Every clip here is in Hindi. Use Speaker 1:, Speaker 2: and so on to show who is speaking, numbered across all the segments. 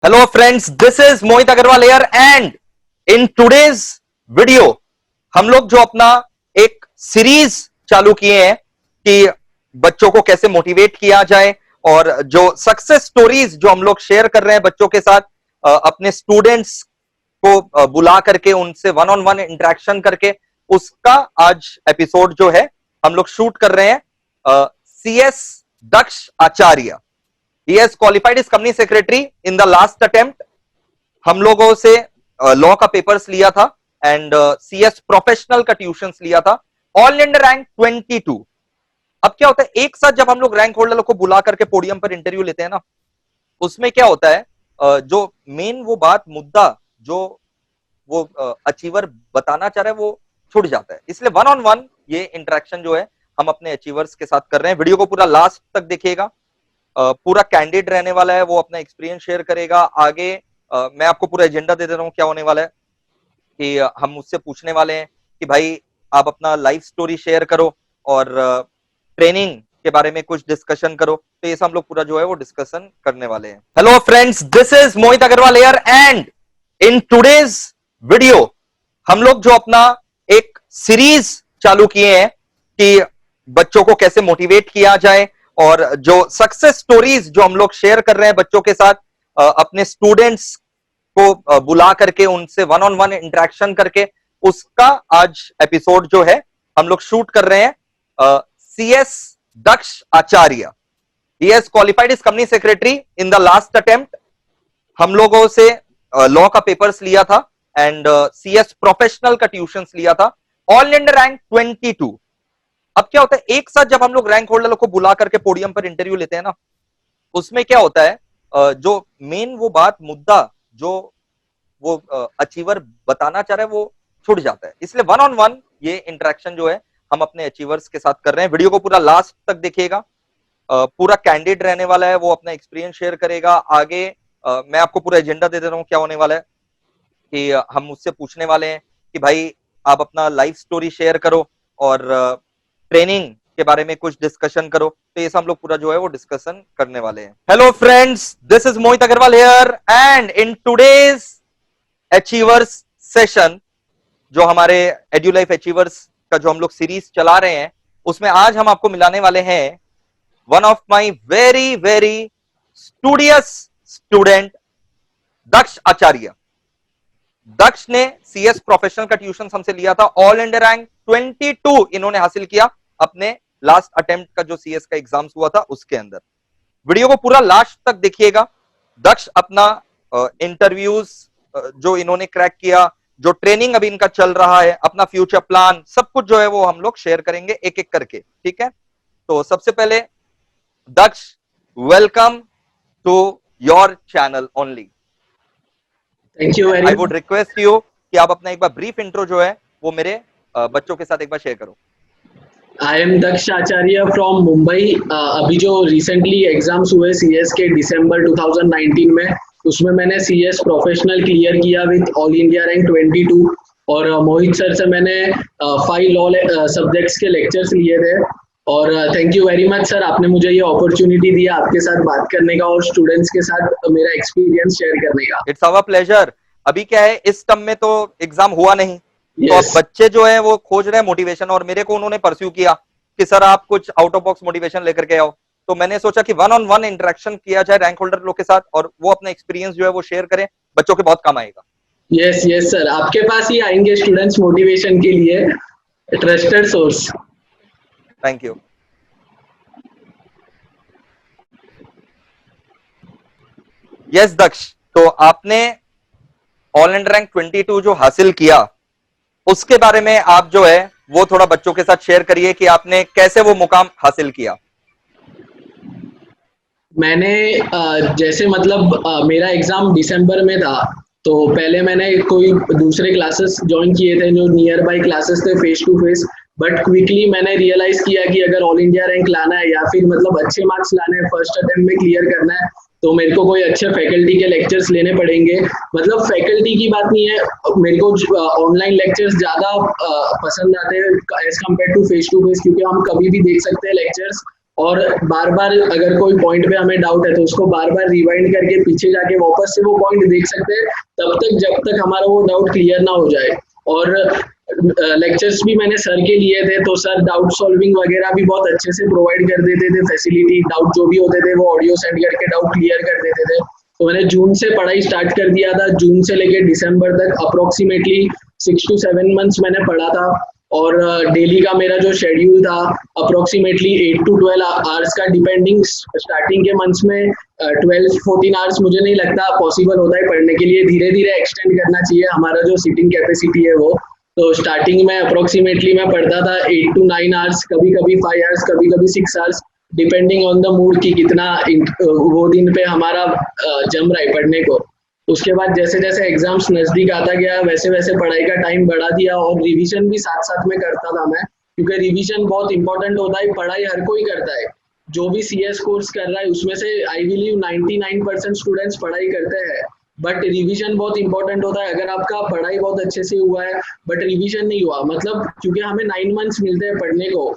Speaker 1: Hello friends, this is Mohit Agarwal here and in today's video हम लोग जो अपना एक सीरीज चालू किए हैं कि बच्चों को कैसे मोटिवेट किया जाए और जो सक्सेस स्टोरीज जो हम लोग शेयर कर रहे हैं बच्चों के साथ अपने स्टूडेंट्स को बुला करके उनसे वन ऑन वन इंटरेक्शन करके उसका आज एपिसोड जो है हम लोग शूट कर रहे हैं CS Daksha Acharya. He has qualified his company secretary in the last attempt. हम लोगों से लॉ का पेपर्स लिया था एंड CS प्रोफेशनल का ट्यूशंस लिया था। All India rank 22। अब क्या होता है, एक साथ जब हम लोग रैंक होल्डर को बुला करके पोडियम पर इंटरव्यू लेते हैं ना, उसमें क्या होता है, जो मेन वो बात मुद्दा जो वो अचीवर बताना चाह रहा है वो छूट जाता है। इसलिए वन ऑन वन ये इंटरेक्शन जो है हम अपने अचीवर्स के साथ कर रहे हैं। वीडियो को पूरा लास्ट तक देखिएगा। पूरा कैंडिड रहने वाला है, वो अपना एक्सपीरियंस शेयर करेगा। आगे मैं आपको पूरा एजेंडा दे रहा हूँ क्या होने वाला है कि हम उससे पूछने वाले हैं कि भाई आप अपना लाइफ स्टोरी शेयर करो और ट्रेनिंग के बारे में कुछ डिस्कशन करो। तो ये सब हम लोग पूरा जो है वो डिस्कशन करने वाले हैं। Hello friends, this is Mohit Agarwal here and in today's video हम लोग जो अपना एक सीरीज चालू किए हैं कि बच्चों को कैसे मोटिवेट किया जाए और जो सक्सेस स्टोरीज जो हम लोग शेयर कर रहे हैं बच्चों के साथ अपने स्टूडेंट्स को बुला करके उनसे वन ऑन वन इंटरेक्शन करके उसका आज एपिसोड जो है हम लोग शूट कर रहे हैं CS Daksha Acharya. He has qualified his company secretary in the last attempt. हम लोगों से लॉ का पेपर्स लिया था एंड CS प्रोफेशनल का ट्यूशंस लिया था। All India rank 22। अब क्या होता है, एक साथ जब हम लोग रैंक होल्डर को बुला करके पोडियम पर इंटरव्यू लेते हैं ना, उसमें क्या होता है, जो मेन वो बात मुद्दा जो वो अचीवर बताना चाह रहा है वो छूट जाता है। इसलिए वन ऑन वन ये इंटरेक्शन जो है हम अपने अचीवर्स के साथ कर रहे हैं। वीडियो को पूरा लास्ट तक देखिएगा। पूरा कैंडिड रहने वाला है, वो अपना एक्सपीरियंस शेयर करेगा। आगे मैं आपको पूरा एजेंडा दे रहा हूँ क्या होने वाला है कि हम उससे पूछने वाले हैं कि भाई आप अपना लाइफ स्टोरी शेयर करो और ट्रेनिंग के बारे में कुछ डिस्कशन करो। तो ये सब हम लोग पूरा जो है वो डिस्कशन करने वाले हैं। Hello friends, this is Mohit Agarwal here and in today's achievers session जो हमारे एड्यूलाइफ अचीवर्स का जो हम लोग सीरीज चला रहे हैं उसमें आज हम आपको मिलाने वाले हैं one of my very very studious student Daksh Acharya. Daksh ने CS प्रोफेशनल का ट्यूशन हमसे लिया था। ऑल इंडिया रैंक 22 इन्होंने हासिल किया अपने लास्ट अटेम्प्ट का जो CS का एग्जाम्स हुआ था उसके अंदर। वीडियो को पूरा लास्ट तक देखिएगा। दक्ष अपना इंटरव्यूज जो इन्होंने क्रैक किया, जो ट्रेनिंग अभी इनका चल रहा है, अपना फ्यूचर प्लान, सब कुछ जो है वो हम लोग शेयर करेंगे एक एक करके। ठीक है, तो सबसे पहले Daksh, welcome to your channel only.
Speaker 2: Thank you very
Speaker 1: I would request you कि आप अपना एक बार ब्रीफ इंट्रो जो है वो मेरे बच्चों के साथ एक बार शेयर करो।
Speaker 2: I am Daksh Acharya from Mumbai. अभी जो रिसेंटली एग्जाम्स हुए CS के दिसंबर 2019 में, उसमें मैंने CS प्रोफेशनल क्लियर किया विद ऑल इंडिया रैंक 22 और मोहित सर से मैंने 5 लॉ सब्जेक्ट्स के लेक्चर्स लिए थे। और thank you very much sir, आपने मुझे ये अपॉर्चुनिटी दिया आपके साथ बात करने का और स्टूडेंट्स के साथ मेरा एक्सपीरियंस शेयर करने का।
Speaker 1: It's our pleasure. अभी क्या है, इस टर्म में तो एग्जाम हुआ नहीं, तो अब बच्चे जो है वो खोज रहे हैं मोटिवेशन और मेरे को उन्होंने परस्यू किया कि सर आप कुछ आउट ऑफ बॉक्स मोटिवेशन लेकर के आओ। तो मैंने सोचा कि वन ऑन वन इंटरेक्शन किया जाए रैंक होल्डर लोग के साथ और वो अपना एक्सपीरियंस जो है वो शेयर करें, बच्चों के बहुत काम आएगा।
Speaker 2: यस यस सर, आपके पास ही आएंगे स्टूडेंट्स मोटिवेशन के लिए, trusted source.
Speaker 1: Thank you. Yes Daksh, तो आपने ऑल इंडिया रैंक 22 जो हासिल किया उसके बारे में आप जो है वो थोड़ा बच्चों के साथ शेयर करिए कि आपने कैसे वो मुकाम हासिल किया।
Speaker 2: मैंने जैसे मतलब मेरा एग्जाम दिसंबर में था, तो पहले मैंने कोई दूसरे क्लासेस ज्वाइन किए थे जो नियर बाय क्लासेस थे face to face, but quickly मैंने रियलाइज किया कि अगर ऑल इंडिया रैंक लाना है या फिर मतलब अच्छे मार्क्स लाने हैं, फर्स्ट अटेम्प्ट में क्लियर करना है, तो मेरे को कोई अच्छे फैकल्टी के लेक्चर्स लेने पड़ेंगे। मतलब फैकल्टी की बात नहीं है, मेरे को ऑनलाइन लेक्चर्स ज़्यादा पसंद आते हैं as compare to face to face, क्योंकि हम कभी भी देख सकते हैं लेक्चर्स और बार बार अगर कोई पॉइंट पे हमें डाउट है तो उसको बार बार रिवाइंड करके पीछे जाके वापस से वो पॉइंट देख सकते हैं तब तक जब तक हमारा वो डाउट क्लियर ना हो जाए। और लेक्चर्स भी मैंने सर के लिए थे तो सर डाउट सॉल्विंग वगैरह भी बहुत अच्छे से प्रोवाइड कर देते थे, फैसिलिटी, डाउट जो भी होते थे वो ऑडियो सेंड करके डाउट क्लियर कर देते थे। तो मैंने जून से पढ़ाई स्टार्ट कर दिया था, जून से लेके दिसंबर तक अप्रोक्सीमेटली 6 to 7 मंथ्स मैंने पढ़ा था। और डेली का मेरा जो शेड्यूल था अप्रोक्सीमेटली 8 to 12 आवर्स का, डिपेंडिंग, स्टार्टिंग के मंथ्स में 12-14 आवर्स मुझे नहीं लगता पॉसिबल होता है पढ़ने के लिए, धीरे धीरे एक्सटेंड करना चाहिए हमारा जो सीटिंग कैपेसिटी है वो। तो स्टार्टिंग में अप्रोक्सीमेटली मैं पढ़ता था 8 to 9 आवर्स, कभी कभी 5 आवर्स, कभी कभी 6 hours, depending on the mood कि कितना वो दिन पे हमारा जम रहा है पढ़ने को। उसके बाद जैसे जैसे एग्जाम्स नजदीक आता गया वैसे वैसे पढ़ाई का टाइम बढ़ा दिया और रिवीजन भी साथ साथ में करता था मैं, क्योंकि रिवीजन बहुत इंपॉर्टेंट होता है। पढ़ाई हर कोई करता है, जो भी सीएस कोर्स कर रहा है उसमें से आई बिलीव 99% स्टूडेंट्स पढ़ाई करते हैं, बट रिवीजन बहुत इंपॉर्टेंट होता है। अगर आपका पढ़ाई बहुत अच्छे से हुआ है बट रिवीजन नहीं हुआ, मतलब क्योंकि हमें 9 मंथ्स मिलते हैं पढ़ने को,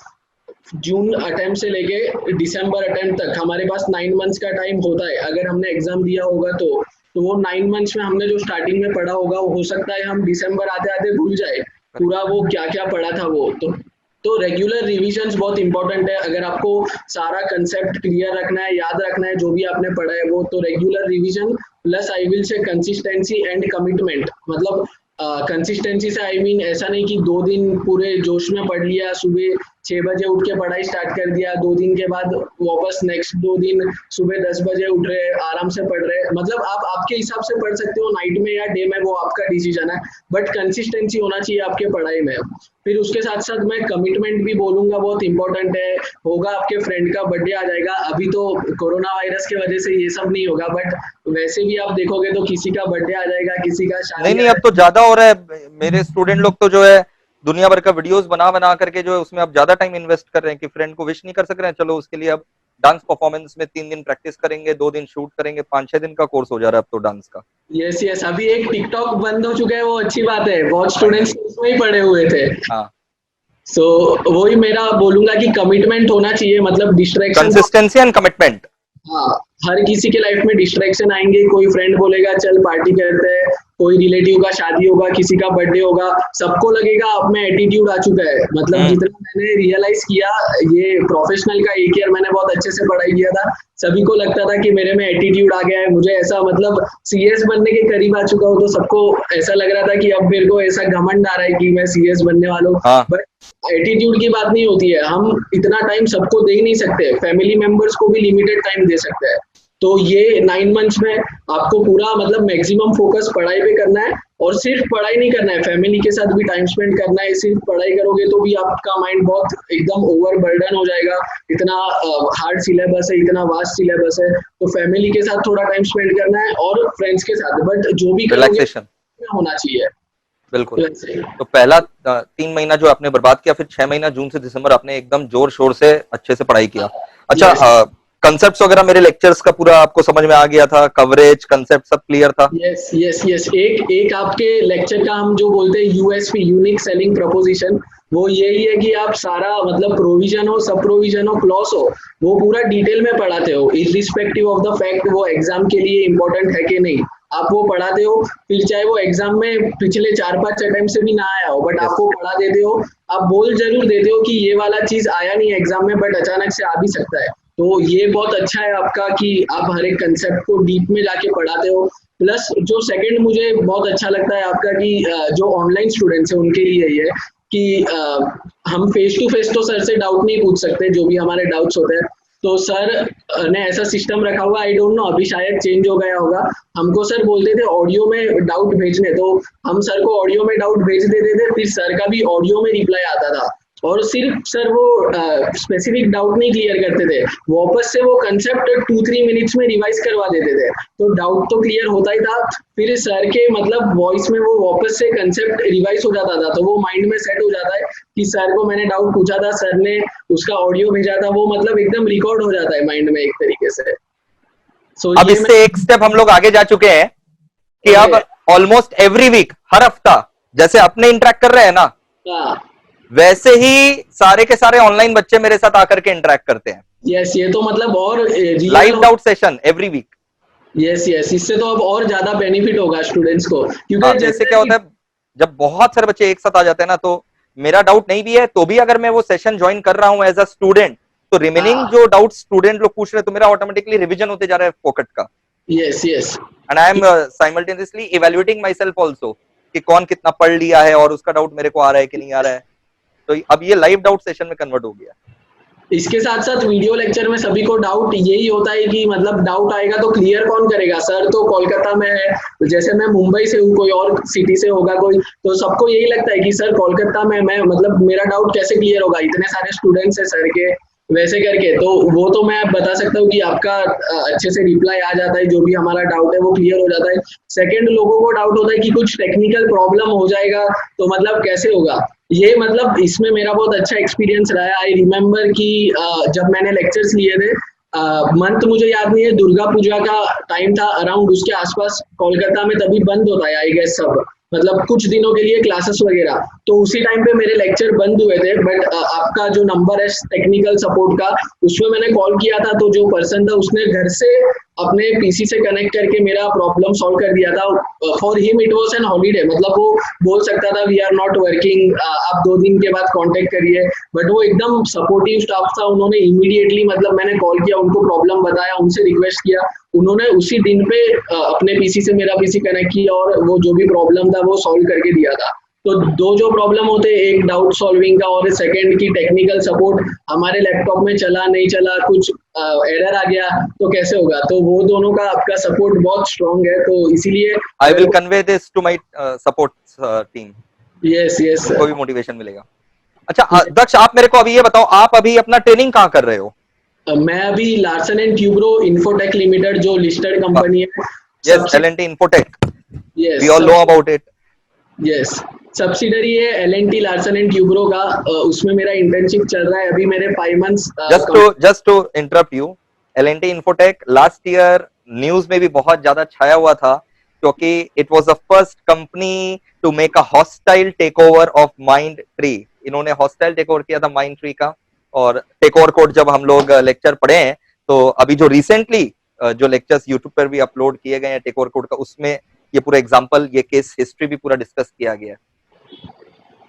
Speaker 2: जून अटेम्प्ट से लेके दिसंबर अटेम्प्ट तक हमारे पास 9 मंथ्स का टाइम होता है। अगर हमने एग्जाम दिया होगा तो वो 9 मंथ्स में हमने जो स्टार्टिंग में पढ़ा होगा वो हो सकता है हम दिसंबर आते आते भूल जाए पूरा वो क्या क्या पढ़ा था वो। तो रेगुलर रिविजन्स बहुत इंपॉर्टेंट है। अगर आपको सारा कंसेप्ट क्लियर रखना है, याद रखना है जो भी आपने पढ़ा है वो, तो regular revision plus I will say consistency and commitment. मतलब कंसिस्टेंसी से आई मीन ऐसा नहीं कि 2 दिन पूरे जोश में पढ़ लिया, सुबह 6 बजे उठ के पढ़ाई स्टार्ट कर दिया, 2 दिन के बाद वापस नेक्स्ट 2 दिन सुबह 10 बजे उठ रहे आराम से पढ़ रहे। मतलब आप आपके हिसाब से पढ़ सकते हो नाइट में या डे में, वो आपका डिसीजन है, बट कंसिस्टेंसी होना चाहिए आपके पढ़ाई में। फिर उसके साथ साथ मैं कमिटमेंट भी बोलूंगा, बहुत इंपॉर्टेंट है। होगा आपके फ्रेंड का बर्थडे आ जाएगा, अभी तो कोरोना वायरस की वजह से ये सब नहीं होगा, बट वैसे भी आप देखोगे तो किसी का बर्थडे आ जाएगा, किसी का शादी।
Speaker 1: नहीं, अब तो ज्यादा हो रहा है। मेरे स्टूडेंट लोग तो जो है दुनिया भर का वीडियोस बना बना करके जो है उसमें अब ज्यादा टाइम इन्वेस्ट कर रहे हैं कि फ्रेंड को विश नहीं कर सक रहे हैं, चलो उसके लिए अब डांस परफॉर्मेंस में 3 दिन प्रैक्टिस करेंगे, 2 दिन शूट करेंगे, 5-6 दिन का कोर्स हो जा रहा है अब तो डांस का।
Speaker 2: यस यस, अभी एक टिकटॉक बंद हो चुका है, वो अच्छी बात है, बहुत स्टूडेंट्स उसमें ही पड़े हुए थे।
Speaker 1: हाँ,
Speaker 2: सो वही मेरा बोलूंगा कि कमिटमेंट होना चाहिए, मतलब डिस्ट्रैक्शन।
Speaker 1: Consistency and commitment.
Speaker 2: हाँ, हर किसी के लाइफ में डिस्ट्रैक्शन आएंगे, कोई फ्रेंड बोलेगा चल पार्टी करते हैं, कोई रिलेटिव का शादी होगा, किसी का बर्थडे होगा, सबको लगेगा आप में एटीट्यूड आ चुका है। मतलब जितना मैंने रियलाइज किया, ये प्रोफेशनल का 1 ईयर मैंने बहुत अच्छे से पढ़ाई किया था, सभी को लगता था कि मेरे में एटीट्यूड आ गया है, मुझे ऐसा मतलब सीएस बनने के करीब आ चुका हूँ, तो सबको ऐसा लग रहा था कि अब मेरे को ऐसा घमंड आ रहा है कि मैं सीएस बनने वाला हूँ।
Speaker 1: हाँ।
Speaker 2: बट एटीट्यूड की बात नहीं होती है, हम इतना टाइम सबको दे नहीं सकते, फैमिली मेंबर्स को भी लिमिटेड टाइम दे सकते हैं। तो ये 9 मंथ्स में आपको पूरा मतलब मैक्सिमम फोकस पढ़ाई पे करना है, और सिर्फ पढ़ाई नहीं करना है, फैमिली के साथ भी टाइम स्पेंड करना है। सिर्फ पढ़ाई करोगे तो भी आपका माइंड बहुत एकदम ओवर बर्डन हो जाएगा, इतना हार्ड सिलेबस है, इतना वास्ट सिलेबस है। तो फैमिली के साथ थोड़ा टाइम स्पेंड करना है और फ्रेंड्स के साथ, बट जो भी
Speaker 1: रिलैक्सेशन
Speaker 2: होना चाहिए।
Speaker 1: बिल्कुल। तो पहला 3 महीना जो आपने बर्बाद किया, फिर 6 महीना जून से दिसंबर आपने एकदम जोर शोर से अच्छे से पढ़ाई किया। अच्छा, कंसेप्ट्स वगैरह मेरे लेक्चर्स का पूरा आपको समझ में आ गया था, कवरेज कंसेप्ट सब क्लियर था?
Speaker 2: यस यस यस, एक आपके लेक्चर का हम जो बोलते हैं यूएसपी, यूनिक सेलिंग प्रपोजिशन, वो यही है कि आप सारा मतलब प्रोविजन हो, सब प्रोविजन हो, क्लॉज हो, वो पूरा डिटेल में पढ़ाते हो, इररिस्पेक्टिव ऑफ द फैक्ट वो एग्जाम के लिए इंपॉर्टेंट है कि नहीं, आप वो पढ़ाते हो। फिर चाहे वो एग्जाम में पिछले 4-5 अटेम्प्ट से भी ना आया हो, बट आपको पढ़ा देते हो, आप बोल जरूर देते हो कि ये वाला चीज आया नहीं एग्जाम में, बट अचानक से आ भी सकता है। तो ये बहुत अच्छा है आपका कि आप हर एक कंसेप्ट को डीप में जाके पढ़ाते हो। प्लस जो सेकंड मुझे बहुत अच्छा लगता है आपका कि जो ऑनलाइन स्टूडेंट्स हैं उनके लिए ये कि हम फेस टू फेस तो सर से डाउट नहीं पूछ सकते, जो भी हमारे डाउट्स होते हैं, तो सर ने ऐसा सिस्टम रखा हुआ, आई डोंट नो अभी शायद चेंज हो गया होगा, हमको सर बोलते थे ऑडियो में डाउट भेजने, तो हम सर को ऑडियो में डाउट भेज देते थे, फिर सर का भी ऑडियो में रिप्लाई आता था, और सिर्फ सर वो स्पेसिफिक डाउट नहीं क्लियर करते थे, वापस से वो कंसेप्ट 2-3 मिनट्स में रिवाइज करवा देते थे, तो डाउट तो क्लियर होता ही था, फिर सर के मतलब वॉइस में वो वापस से कंसेप्ट रिवाइज हो जाता था, तो वो माइंड में सेट हो जाता है कि सर को मैंने डाउट पूछा था, सर ने उसका ऑडियो भेजा था, वो मतलब एकदम रिकॉर्ड हो जाता है माइंड में एक तरीके से।
Speaker 1: अब इससे एक स्टेप हम लोग आगे जा चुके हैं कि अब ऑलमोस्ट एवरी वीक, हर हफ्ता जैसे अपने इंटरेक्ट कर रहे हैं ना, वैसे ही सारे के सारे ऑनलाइन बच्चे मेरे साथ आकर के इंटरेक्ट करते हैं।
Speaker 2: यस, ये तो मतलब और
Speaker 1: live doubt session every week.
Speaker 2: Yes yes, इससे तो अब और ज्यादा बेनिफिट होगा स्टूडेंट्स को, क्योंकि
Speaker 1: हाँ, तो इससे क्या होता है, जब बहुत सारे बच्चे एक साथ आ जाते हैं ना, तो मेरा डाउट नहीं भी है तो भी अगर मैं वो सेशन ज्वाइन कर रहा हूं एज अ स्टूडेंट, तो रिमेनिंग जो डाउट स्टूडेंट लोग पूछ रहे हैं तो मेरा ऑटोमेटिकली रिवीजन होते जा रहा है फोकट का।
Speaker 2: Yes yes,
Speaker 1: and I am simultaneously evaluating my self also कि कौन कितना पढ़ लिया है और उसका डाउट मेरे को आ रहा है कि नहीं आ रहा है। तो अब ये लाइव डाउट सेशन में कन्वर्ट हो गया।
Speaker 2: इसके साथ साथ वीडियो लेक्चर में सभी को डाउट यही होता है कि मतलब डाउट आएगा तो क्लियर कौन करेगा, सर तो कोलकाता में है, जैसे मैं मुंबई से हूँ, कोई और सिटी से होगा कोई, तो सबको यही लगता है कि सर कोलकाता में मैं मतलब मेरा डाउट कैसे क्लियर होगा, इतने सारे स्टूडेंट्स है सर के, वैसे करके। तो वो तो मैं बता सकता हूँ कि आपका अच्छे से रिप्लाई आ जाता है, जो भी हमारा डाउट है वो क्लियर हो जाता है। सेकंड, लोगों को डाउट होता है कि कुछ टेक्निकल प्रॉब्लम हो जाएगा तो मतलब कैसे होगा, ये मतलब इसमें मेरा बहुत अच्छा एक्सपीरियंस रहा है। आई रिमेम्बर कि जब मैंने लेक्चर्स लिए थे, मंथ मुझे याद नहीं है, दुर्गा पूजा का टाइम था अराउंड, उसके आसपास कोलकाता में तभी बंद होता है आई गेस सब, मतलब कुछ दिनों के लिए क्लासेस वगैरह, तो उसी टाइम पे मेरे लेक्चर बंद हुए थे। बट आपका जो नंबर है टेक्निकल सपोर्ट का, उसमें मैंने कॉल किया था, तो जो पर्सन था उसने घर से अपने पीसी से कनेक्ट करके मेरा प्रॉब्लम सॉल्व कर दिया था। For him it was an holiday, मतलब वो बोल सकता था वी आर नॉट वर्किंग, आप 2 दिन के बाद कांटेक्ट करिए, बट वो एकदम सपोर्टिव स्टाफ था, उन्होंने इमीडिएटली, मतलब मैंने कॉल किया, उनको प्रॉब्लम बताया, उनसे रिक्वेस्ट किया, उन्होंने उसी दिन पे अपने पीसी से मेरा पीसी कनेक्ट किया और वो जो भी प्रॉब्लम था वो सॉल्व करके दिया था। तो दो जो प्रॉब्लम होते हैं, एक डाउट सॉल्विंग का और सेकंड की टेक्निकल सपोर्ट, हमारे लैपटॉप में चला नहीं चला, कुछ एरर आ गया तो कैसे होगा, तो वो दोनों का आपका सपोर्ट बहुत स्ट्रांग है, तो इसीलिए
Speaker 1: I will convey this to my support team.
Speaker 2: Yes yes,
Speaker 1: उनको भी मोटिवेशन मिलेगा। अच्छा दक्ष, आप मेरे को अभी ये बताओ, आप अभी अपना ट्रेनिंग कहाँ कर रहे हो?
Speaker 2: मैं अभी Larsen and Toubro infotech limited जो लिस्टेड कंपनी है,
Speaker 1: yes, L&T Infotech,
Speaker 2: yes
Speaker 1: we all know about it.
Speaker 2: Yes, subsidiary है L&T लार्सन एंड ट्यूब्रो का, उसमें मेरा इंटर्नशिप चल रहा है अभी, मेरे 5 months.
Speaker 1: just to interrupt you, L&T Infotech last year news में भी बहुत ज्यादा छाया हुआ था, क्योंकि it was the first company to make a hostile takeover of Mindtree. इन्होंने हॉस्टाइल टेक ओवर किया था माइंड ट्री का, और टेक ओवर कोड जब हम लोग लेक्चर पढ़े हैं, तो अभी जो रिसेंटली जो लेक्चर्स यूट्यूब पर भी अपलोड किए गए हैं टेक ओवर कोड का, उसमें ये पूरा एग्जांपल, ये केस हिस्ट्री भी पूरा डिस्कस किया गया है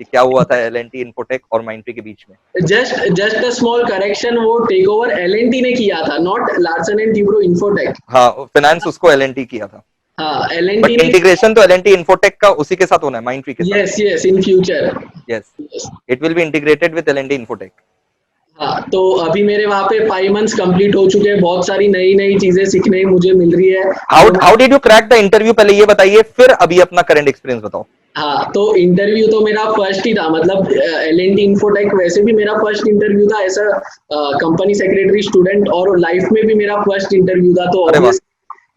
Speaker 1: कि क्या हुआ था L&T Infotech और माइंडट्री के बीच में।
Speaker 2: जस्ट अ स्मॉल करेक्शन, वो टेक ओवर L&T ने किया था, not Larsen and Toubro infotech.
Speaker 1: हाँ, फाइनेंस उसको L&T किया था,
Speaker 2: हाँ,
Speaker 1: बट
Speaker 2: L&T ने,
Speaker 1: इंटीग्रेशन तो L&T Infotech का उसी के साथ होना है, माइंडट्री के साथ।
Speaker 2: Yes yes, in future,
Speaker 1: yes, it will be integrated with L&T Infotech।
Speaker 2: हाँ, तो अभी मेरे वहाँ पे 5 मंथ्स कंप्लीट हो चुके हैं, बहुत सारी नई नई चीजें सीखने मुझे मिल रही है।
Speaker 1: How did you crack the interview, पहले ये बताइए, फिर अभी अपना करंट एक्सपीरियंस बताओ।
Speaker 2: हाँ, तो इंटरव्यू तो मेरा फर्स्ट ही था, मतलब L&T इन्फोटेक वैसे भी मेरा फर्स्ट इंटरव्यू था as a company secretary student, और लाइफ में भी मेरा फर्स्ट इंटरव्यू था, तो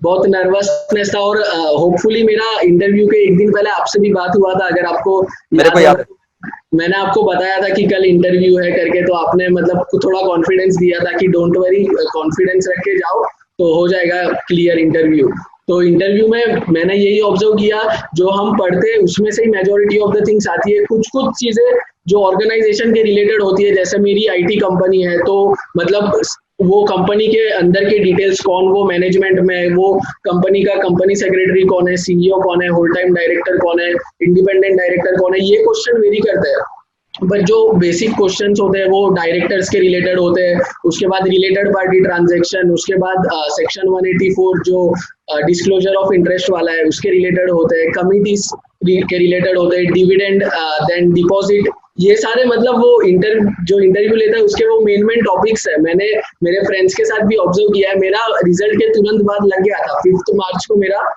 Speaker 2: बहुत नर्वसनेस था, और होपफुली मेरा इंटरव्यू के एक दिन पहले आपसे भी बात हुआ था, अगर आपको
Speaker 1: मेरे को याद है,
Speaker 2: मैंने आपको बताया था कि कल इंटरव्यू है करके, तो आपने मतलब थोड़ा कॉन्फिडेंस दिया था कि डोंट वरी, कॉन्फिडेंस रख के जाओ तो हो जाएगा क्लियर इंटरव्यू। तो इंटरव्यू में मैंने यही ऑब्जर्व किया, जो हम पढ़ते हैं उसमें से ही मेजोरिटी ऑफ द थिंग्स आती है, कुछ कुछ चीजें जो ऑर्गेनाइजेशन के रिलेटेड होती है, जैसे मेरी आईटी कंपनी है, तो मतलब वो कंपनी के अंदर के डिटेल्स, कौन वो मैनेजमेंट में, वो कंपनी का कंपनी सेक्रेटरी कौन है, सीईओ कौन है, होल टाइम डायरेक्टर कौन है, इंडिपेंडेंट डायरेक्टर कौन है, ये क्वेश्चन वेरी करते हैं। बट जो बेसिक क्वेश्चंस होते हैं वो डायरेक्टर्स के रिलेटेड होते हैं, उसके बाद रिलेटेड पार्टी ट्रांजैक्शन, उसके बाद सेक्शन 184 जो डिस्क्लोजर ऑफ इंटरेस्ट वाला है उसके रिलेटेड होते हैं, कमिटीज के रिलेटेड होते हैं, डिविडेंड, देन डिपॉजिट, ये सारे मतलब वो जो इंटरव्यू लेता है उसके वो मेन टॉपिक्स है। मैंने मेरे फ्रेंड्स के साथ भी ऑब्जर्व किया है, मेरा रिजल्ट के तुरंत बाद लग गया था, 5 मार्च को मेरा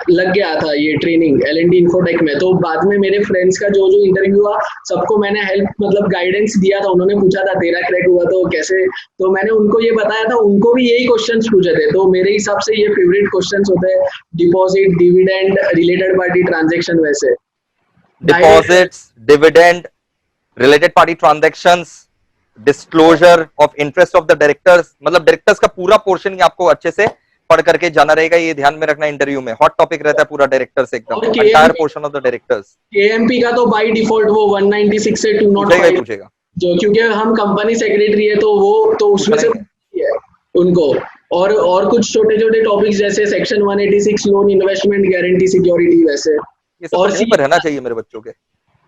Speaker 2: लग गया था ये ट्रेनिंग L&T इन्फोटेक में। तो बाद में मेरे फ्रेंड्स का जो जो इंटरव्यू हुआ, सबको मैंने हेल्प मतलब गाइडेंस दिया था, उन्होंने पूछा था तेरा क्रैक हुआ तो कैसे, तो मैंने उनको ये बताया था, उनको भी यही क्वेश्चंस पूछे थे, तो मेरे हिसाब से ये फेवरेट क्वेश्चंस होते हैं, deposit, dividend, related party transaction, वैसे
Speaker 1: deposits, dividend, related party transactions, disclosure of interest of the directors, मतलब डायरेक्टर्स का पूरा पोर्शन ही आपको अच्छे से पढ़ करके जाना रहेगा, ये ध्यान में रखना। इंटरव्यू में हॉट टॉपिक रहता है पूरा डायरेक्टर से, एकदम
Speaker 2: और
Speaker 1: entire portion of the directors.
Speaker 2: KMP का तो बाय डिफॉल्ट वो 196 से 205
Speaker 1: पूछेगा
Speaker 2: जो, क्योंकि हम कंपनी सेक्रेटरी है तो वो तो उसमें से है उनको। और कुछ छोटे छोटे टॉपिक्स जैसे section 186 loan investment guarantee security वैसे,
Speaker 1: ये सब
Speaker 2: और
Speaker 1: तो मुंह पे रहना चाहिए मेरे बच्चों के।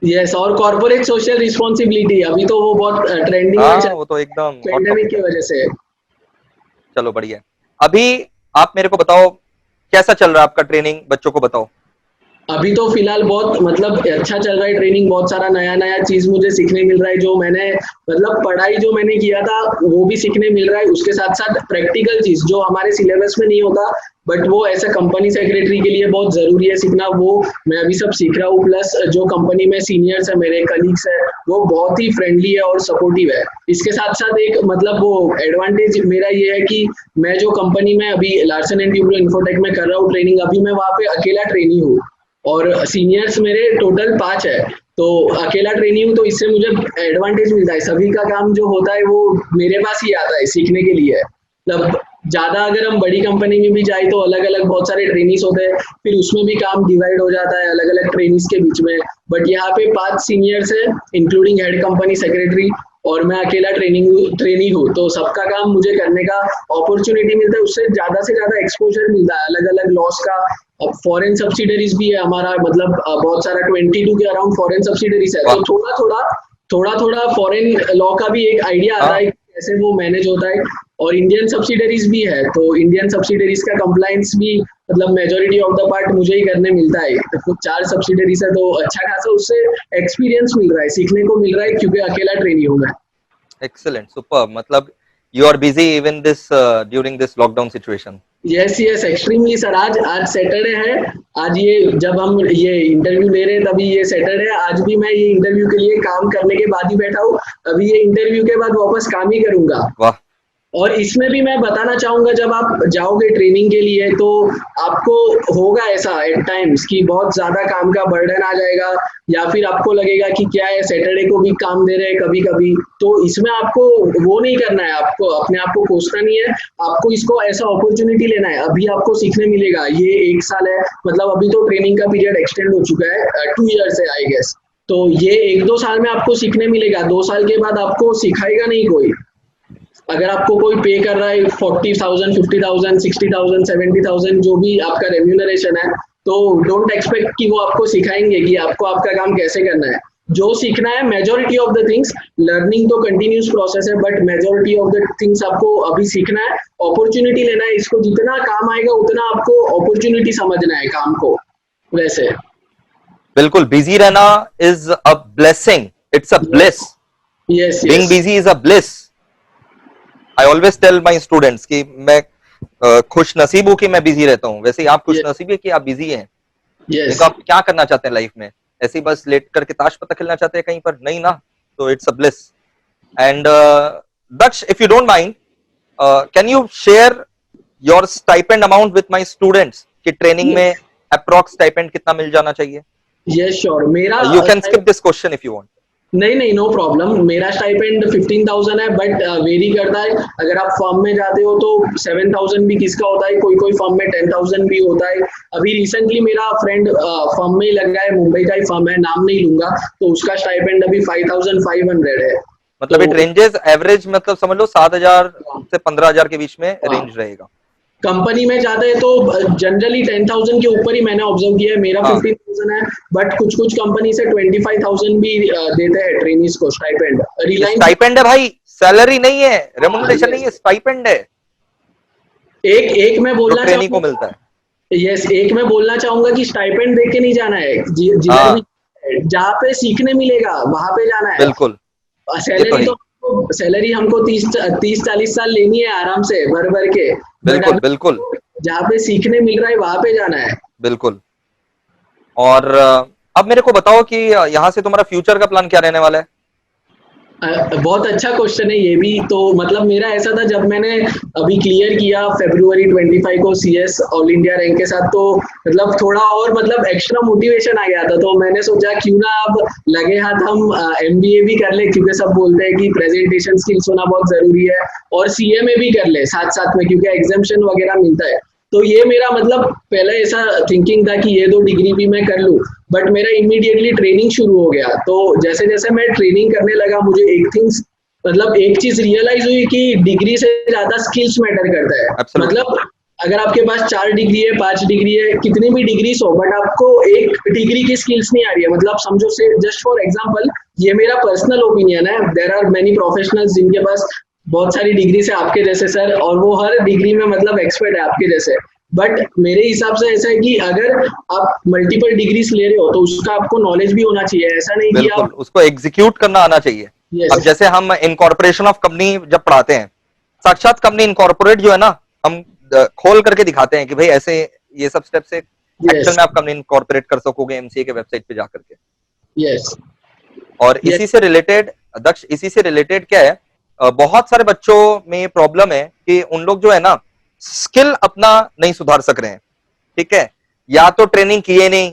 Speaker 2: यस, और कॉर्पोरेट सोशल रिस्पॉन्सिबिलिटी अभी तो वो बहुत ट्रेंडिंग में
Speaker 1: हाँ, वो तो एकदम hot
Speaker 2: पेंडेमिक
Speaker 1: topic
Speaker 2: की
Speaker 1: है।
Speaker 2: वजह से।
Speaker 1: चलो बढ़िया। अभी आप मेरे को बताओ कैसा चल रहा है आपका ट्रेनिंग, बच्चों को बताओ।
Speaker 2: अभी तो फिलहाल बहुत मतलब अच्छा चल रहा है ट्रेनिंग, बहुत सारा नया नया चीज मुझे सीखने मिल रहा है। जो मैंने मतलब पढ़ाई जो मैंने किया था वो भी सीखने मिल रहा है, उसके साथ साथ प्रैक्टिकल चीज जो हमारे सिलेबस में नहीं होता बट वो ऐसा कंपनी सेक्रेटरी के लिए बहुत जरूरी है सीखना, वो मैं अभी सब सीख रहा हूँ। प्लस जो कंपनी में सीनियर्स है, मेरे कलीग्स है, वो बहुत ही फ्रेंडली है और सपोर्टिव है। इसके साथ साथ एक मतलब वो एडवांटेज मेरा ये है कि मैं जो कंपनी में अभी लार्सन एंड ट्यूब्रो इन्फोटेक में कर रहा हूँ ट्रेनिंग, अभी मैं वहाँ पे अकेला ट्रेनी हूँ और सीनियर्स मेरे टोटल 5 है, तो अकेला ट्रेनी हूँ, तो इससे मुझे एडवांटेज मिलता है। सभी का काम जो होता है वो मेरे पास ही आता है सीखने के लिए। मतलब ज्यादा अगर हम बड़ी कंपनी में भी जाए तो अलग अलग बहुत सारे ट्रेनिस होते हैं, फिर उसमें भी काम डिवाइड हो जाता है अलग अलग ट्रेनिस के बीच में। बट यहाँ पे 5 सीनियर्स है इंक्लूडिंग हेड कंपनी सेक्रेटरी, और मैं अकेला ट्रेनी हूँ, तो सबका काम मुझे करने का अपॉर्चुनिटी मिलता है, उससे ज्यादा एक्सपोजर मिलता है अलग अलग लॉस का। अब फॉरेन सब्सिडरीज भी है हमारा, मतलब बहुत सारा 22 के अराउंड फॉरेन सब्सिडरीज है, तो थोड़ा थोड़ा फॉरेन लॉ का भी एक आइडिया आता है कैसे वो मैनेज होता है। और इंडियन सब्सिडरीज भी है, तो इंडियन सब्सिडरीज का कंप्लायंस भी मतलब मेजोरिटी ऑफ द पार्ट मुझे ही करने मिलता है। तो 4 सब्सिडरीज है, तो अच्छा खासा उससे एक्सपीरियंस मिल रहा है, सीखने को मिल रहा है, क्योंकि अकेला ट्रेनी हूँ मैं।
Speaker 1: Excellent, super. मतलब you are busy even this during this lockdown situation.
Speaker 2: Yes yes, extremely sir. आज सैटरडे है, आज ये जब हम ये इंटरव्यू ले रहे हैं तभी ये सैटरडे है। आज भी मैं ये इंटरव्यू के लिए काम करने के बाद ही बैठा हूँ, अभी ये इंटरव्यू के बाद वापस काम ही करूंगा।
Speaker 1: वाह।
Speaker 2: और इसमें भी मैं बताना चाहूंगा, जब आप जाओगे ट्रेनिंग के लिए तो आपको होगा ऐसा एट टाइम्स कि बहुत ज्यादा काम का बर्डन आ जाएगा, या फिर आपको लगेगा कि क्या है सैटरडे को भी काम दे रहे हैं कभी कभी। तो इसमें आपको वो नहीं करना है, आपको अपने आप को कोसना नहीं है, आपको इसको ऐसा अपॉर्चुनिटी लेना है। अभी आपको सीखने मिलेगा, ये 1 साल है, मतलब अभी तो ट्रेनिंग का पीरियड एक्सटेंड हो चुका है 2 ईयर से आई गेस। तो ये 1-2 साल में आपको सीखने मिलेगा, 2 साल के बाद आपको सिखाएगा नहीं कोई। अगर आपको कोई पे कर रहा है 40,000, 50,000, 60,000, 70,000 जो भी आपका रेम्यूनरेशन है, तो डोंट एक्सपेक्ट कि वो आपको सिखाएंगे कि आपको आपका काम कैसे करना है। जो सीखना है majority of the things, learning तो कंटिन्यूस प्रोसेस है, but majority of the things आपको अभी सीखना है, अपॉर्चुनिटी लेना है। इसको जितना काम आएगा उतना आपको अपॉर्चुनिटी समझना है काम को। वैसे
Speaker 1: बिल्कुल, बिजी रहना is a blessing, it's a bliss.
Speaker 2: Yes
Speaker 1: being
Speaker 2: yes
Speaker 1: busy is a bliss. I always tell my students कि मैं खुश नसीब हूं कि मैं बिजी रहता हूं। वैसे ही आप खुश नसीब है कि आप बिजी हैं।
Speaker 2: यस।
Speaker 1: देखो आप क्या करना चाहते हैं लाइफ में, ऐसे ही बस लेट करके ताश पत्ता खेलना चाहते हैं कहीं पर? नहीं ना। तो it's a bliss. And Daksh, if you don't mind, can you share your stipend amount with my students कि ट्रेनिंग में अप्रॉक्स स्टाइपेंड कितना मिल जाना चाहिए?
Speaker 2: Yes sure. मेरा
Speaker 1: you can skip this question if you want.
Speaker 2: नहीं, नो प्रॉब्लम। मेरा स्टाइपेंड 15,000 है, बट वेरी करता है। अगर आप फर्म में जाते हो तो 7,000 भी किसका होता है, कोई कोई फर्म में 10,000 भी होता है। अभी रिसेंटली मेरा फ्रेंड फर्म में ही लगा है, मुंबई का ही फर्म है, नाम नहीं लूंगा, तो उसका स्टाइपेंड अभी 5,500 है।
Speaker 1: मतलब
Speaker 2: तो
Speaker 1: इट रेंजेस एवरेज, मतलब समझ लो 7,000 से 15,000 के बीच में रेंज रहेगा।
Speaker 2: कंपनी में जाते हैं तो जनरली 10,000 के ऊपर ही मैंने ऑब्जर्व किया है। मेरा 15,000 है, बट कुछ कुछ कंपनी से 25,000 भी देते हैं ट्रेनीज को स्टाइपेंड। रिलायंस
Speaker 1: स्टाइपेंड है भाई, सैलरी नहीं है, रेम्युनरेशन नहीं है, स्टाइपेंड है
Speaker 2: एक मैं
Speaker 1: जो
Speaker 2: बोलना
Speaker 1: ट्रेनी को
Speaker 2: चाहूंगा।
Speaker 1: मिलता है।
Speaker 2: यस, एक मैं बोलना चाहूंगा कि स्टाइपेंड देख के नहीं जाना है, जिधर भी जहाँ पे सीखने मिलेगा वहां पे जाना है।
Speaker 1: बिल्कुल, ये तो
Speaker 2: सैलरी
Speaker 1: है ही।
Speaker 2: तो सैलरी हमको 30-40 साल लेनी है आराम से भर भर के, बट
Speaker 1: बिल्कुल
Speaker 2: अभी
Speaker 1: बिल्कुल
Speaker 2: जहाँ पे सीखने मिल रहा है वहां पे जाना है।
Speaker 1: बिल्कुल। और अब मेरे को बताओ कि यहाँ से तुम्हारा फ्यूचर का प्लान क्या रहने वाला है?
Speaker 2: बहुत अच्छा क्वेश्चन है ये भी। तो मतलब मेरा ऐसा था, जब मैंने अभी क्लियर किया February 25 को सीएस ऑल इंडिया रैंक के साथ, तो मतलब थोड़ा और मतलब एक्स्ट्रा मोटिवेशन आ गया था। तो मैंने सोचा क्यों ना अब लगे हाथ हम एमबीए भी कर ले, क्योंकि सब बोलते हैं कि प्रेजेंटेशन स्किल्स होना बहुत जरूरी है, और सीए में भी कर ले साथ साथ में, क्योंकि एग्जामिशन वगैरह मिलता है। तो ये मेरा मतलब पहले ऐसा थिंकिंग था कि ये 2 डिग्री भी मैं कर लूं, बट मेरा इमीडिएटली ट्रेनिंग शुरू हो गया। तो जैसे जैसे मैं ट्रेनिंग करने लगा, मुझे एक चीज रियलाइज हुई कि डिग्री से ज्यादा स्किल्स मैटर करता है।
Speaker 1: Absolutely.
Speaker 2: मतलब अगर आपके पास 4 डिग्री है, 5 डिग्री है, कितनी भी डिग्रीज हो, बट आपको एक डिग्री की स्किल्स नहीं आ रही है, मतलब समझो से जस्ट फॉर एग्जांपल, ये मेरा पर्सनल ओपिनियन है, देयर आर मेनी प्रोफेशनल्स जिनके पास बहुत सारी डिग्रीज है आपके जैसे सर, और वो हर डिग्री में मतलब एक्सपर्ट है आपके जैसे। बट मेरे हिसाब से ऐसा है कि अगर आप मल्टीपल डिग्रीज ले रहे हो तो उसका आपको नॉलेज भी होना चाहिए, ऐसा नहीं कि
Speaker 1: बिल्कुल,
Speaker 2: आप
Speaker 1: उसको एग्जीक्यूट करना आना चाहिए। अब
Speaker 2: यस
Speaker 1: जैसे हम इनकॉर्पोरेशन ऑफ कंपनी जब पढ़ाते हैं, साक्षात कंपनी इनकॉर्पोरेट जो है ना, हम खोल करके दिखाते हैं कि भाई ऐसे ये सब स्टेप से एक्चुअल
Speaker 2: यस
Speaker 1: में आप कंपनी इनकॉर्पोरेट कर सकोगे एमसीए के वेबसाइट पे जाकर के।
Speaker 2: यस
Speaker 1: और इसी से रिलेटेड दक्ष, इसी से रिलेटेड क्या है, बहुत सारे बच्चों में ये प्रॉब्लम है कि उन लोग जो है ना स्किल अपना नहीं सुधार सक रहे हैं। ठीक है, या तो ट्रेनिंग किए नहीं,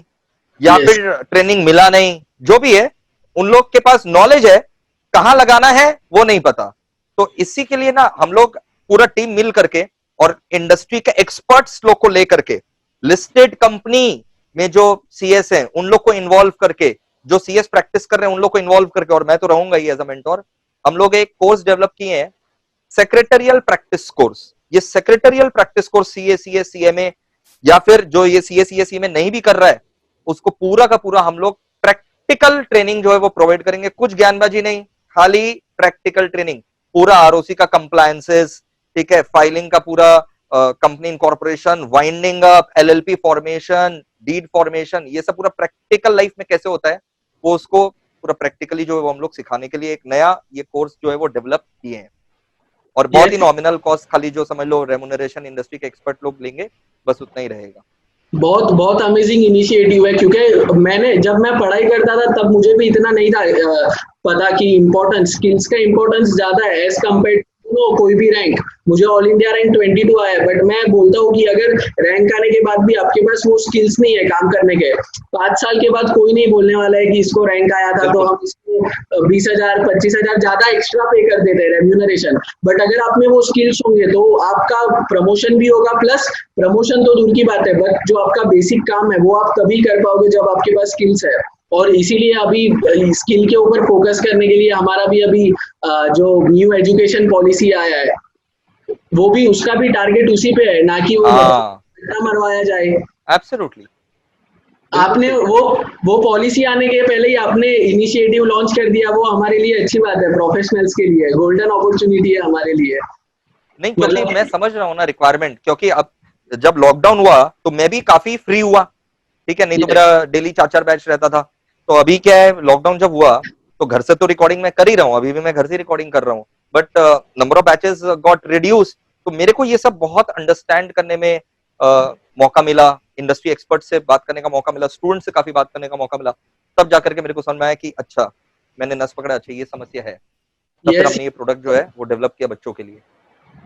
Speaker 1: या
Speaker 2: यस
Speaker 1: फिर ट्रेनिंग मिला नहीं, जो भी है, उन लोग के पास नॉलेज है, कहां लगाना है वो नहीं पता। तो इसी के लिए ना हम लोग पूरा टीम मिल करके और इंडस्ट्री के एक्सपर्ट्स लोग को लेकर के, लिस्टेड कंपनी में जो सीएस हैं उन लोग को इन्वॉल्व करके, जो सीएस प्रैक्टिस कर रहे हैं उन लोग को इन्वॉल्व करके, और मैं तो रहूंगा ही एज अ मेंटोर, हम लोग एक कोर्स डेवलप किए हैं, सेक्रेटरियल प्रैक्टिस कोर्स। ये secretarial practice course CA, CS, CMA, या फिर जो ये सीए, सीएस, सीएमए नहीं भी कर रहा है, उसको पूरा का पूरा हम लोग प्रैक्टिकल ट्रेनिंग जो है वो प्रोवाइड करेंगे। कुछ ज्ञानबाजी नहीं, खाली प्रैक्टिकल ट्रेनिंग, पूरा आरओसी का कंप्लायंसेस, ठीक है, फाइलिंग का पूरा company incorporation, winding up, LLP formation, deed formation, ये सब पूरा प्रैक्टिकल लाइफ में कैसे होता है वो उसको पूरा प्रैक्टिकली जो है वो हम लोग सिखाने के लिए एक नया ये कोर्स जो है वो डेवलप किए हैं। और बहुत ही
Speaker 2: यस
Speaker 1: नॉमिनल कॉस्ट, खाली जो समझ लो रेमुनरेशन इंडस्ट्री के एक्सपर्ट लोग लेंगे, बस उतना ही रहेगा।
Speaker 2: बहुत बहुत अमेजिंग इनिशिएटिव है, क्योंकि मैंने जब मैं पढ़ाई करता था तब मुझे भी इतना नहीं था पता कि इम्पोर्टेंस स्किल्स का इम्पोर्टेंस ज्यादा है एज कम्पेयर टू कोई भी रैंक। मुझे ऑल इंडिया रैंक 22 आया है, बट मैं बोलता हूँ कि अगर रैंक आने के बाद भी आपके पास वो स्किल्स नहीं है काम करने के, 5 साल के बाद कोई नहीं बोलने वाला है कि इसको रैंक आया था तो
Speaker 1: बिल्कुल।
Speaker 2: हम इसको 20,000 25,000 ज्यादा एक्स्ट्रा पे कर देते हैं रेम्यूनरेशन। बट अगर आप में वो स्किल्स होंगे तो आपका प्रमोशन भी होगा, प्लस प्रमोशन तो दूर की बात है, बट जो आपका बेसिक काम है वो आप तभी कर पाओगे जब आपके पास स्किल्स है। और इसीलिए अभी स्किल के ऊपर फोकस करने के लिए हमारा भी अभी जो न्यू एजुकेशन पॉलिसी आया है, वो भी उसका भी टारगेट उसी पे है, ना कि वो
Speaker 1: हाँ,
Speaker 2: बच्चा मरवाया जाए।
Speaker 1: एब्सोल्युटली।
Speaker 2: आपने वो पॉलिसी आने के पहले ही आपने इनिशिएटिव लॉन्च कर दिया, वो हमारे लिए अच्छी बात है, प्रोफेशनल्स के लिए गोल्डन अपॉर्चुनिटी है हमारे लिए।
Speaker 1: नहीं, क्योंकि
Speaker 2: मतलब
Speaker 1: मैं समझ रहा हूँ ना रिक्वायरमेंट, क्योंकि अब जब लॉकडाउन हुआ तो मैं भी काफी फ्री हुआ। ठीक है, नहीं तो
Speaker 2: ये
Speaker 1: मेरा डेली 4-4 बैच रहता था। तो अभी क्या है, लॉकडाउन जब हुआ तो घर से तो रिकॉर्डिंग मैं कर ही रहा हूँ, अभी भी मैं घर से रिकॉर्डिंग कर रहा हूँ, but number of batches got reduce. तो मेरे को ये सब बहुत अंडरस्टैंड करने में मौका मिला, इंडस्ट्री एक्सपर्ट से बात करने का मौका मिला, स्टूडेंट से काफी बात करने का मौका मिला। तब जाकर के मेरे को समझ में आया कि अच्छा, मैंने नस पकड़ा, अच्छा ये समस्या है। तब फिर
Speaker 2: यस
Speaker 1: हमने ये प्रोडक्ट जो है वो डेवलप किया बच्चों के लिए,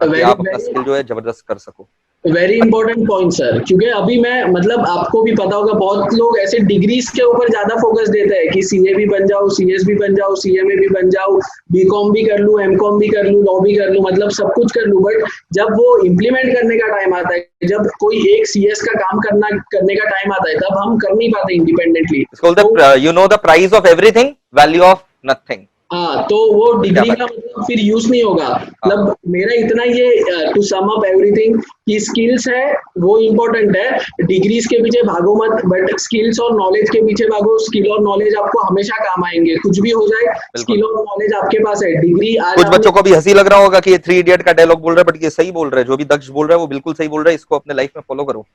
Speaker 1: ताकि
Speaker 2: वेरी
Speaker 1: आप अपना
Speaker 2: वेरी
Speaker 1: स्किल जो है जबरदस्त कर सको।
Speaker 2: वेरी इंपॉर्टेंट पॉइंट सर, क्योंकि अभी मैं मतलब आपको भी पता होगा बहुत लोग ऐसे डिग्रीज के ऊपर ज्यादा फोकस देते हैं कि सीए भी बन जाओ, सीएस भी बन जाओ, सीएमए भी बन जाओ, बीकॉम भी कर लूं, एमकॉम भी कर लूं, लॉ भी कर लूं, मतलब सब कुछ कर लूं। बट जब वो इम्प्लीमेंट करने का टाइम आता है, जब कोई एक सीएस का काम करने का टाइम आता है, तब हम कर नहीं पाते independently.
Speaker 1: It's called the you know the price of everything, value of nothing.
Speaker 2: हाँ, तो वो
Speaker 1: तो क्या
Speaker 2: डिग्री
Speaker 1: बात
Speaker 2: का
Speaker 1: है?
Speaker 2: मतलब फिर यूज नहीं होगा।
Speaker 1: हाँ,
Speaker 2: मतलब मेरा इतना ये टू सम अप एवरीथिंग कि स्किल्स है वो इम्पोर्टेंट है, डिग्रीज के पीछे भागो मत, बट स्किल्स और नॉलेज के पीछे भागो। स्किल और नॉलेज आपको हमेशा काम आएंगे, कुछ भी हो जाए
Speaker 1: बिल्कुल।
Speaker 2: स्किल और नॉलेज आपके पास है। डिग्री आज
Speaker 1: कुछ
Speaker 2: आपने
Speaker 1: बच्चों को भी हंसी लग रहा होगा कि ये 3 इडियट का डायलॉग बोल रहा है, बट ये सही बोल रहा है, जो भी दक्ष बोल रहा है वो बिल्कुल सही बोल रहा है, इसको अपने लाइफ में फॉलो करो।